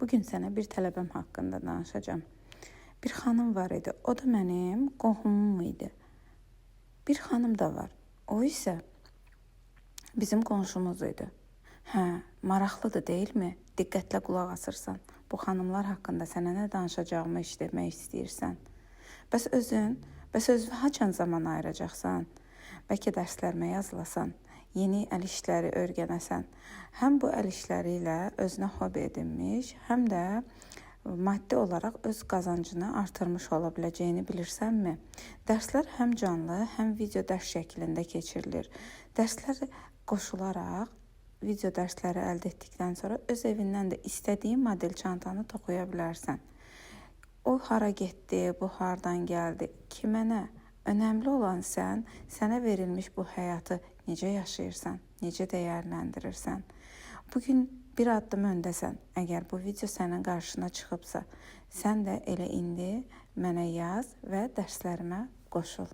Bugün sənə bir tələbəm haqqında danışacağım. Bir xanım var idi. O da mənim qohumum idi. Bir xanım da var. O isə bizim qonşumuz idi. Maraqlıdır deyilmi? Diqqətlə qulaq asırsan. Bu xanımlar haqqında sənə nə danışacağımı eşitmək istəyirsən. Bəs özünə haçan zaman ayıracaqsan? Bəlkə dərslərimə yazılasan, yeni əl işləri öyrənəsən. Həm bu əl işləri ilə özünə hobi edinmiş, həm də maddi olaraq öz qazancını artırmış ola biləcəyini bilirsənmi? Dərslər həm canlı, həm video dərs şəklində keçirilir. Dərslər qoşularaq video dərsləri əldə etdikdən sonra öz evindən də istədiyin model çantanı toxuya bilərsən. O hara getdi, bu hardan gəldi, kimə nə? Önəmli olan sənə verilmiş bu həyatı necə yaşayırsan, necə dəyərləndirirsən. Bugün bir addım öndəsən. Əgər bu video sənin qarşına çıxıbsa, sən də elə indi mənə yaz və dərslərimə qoşul.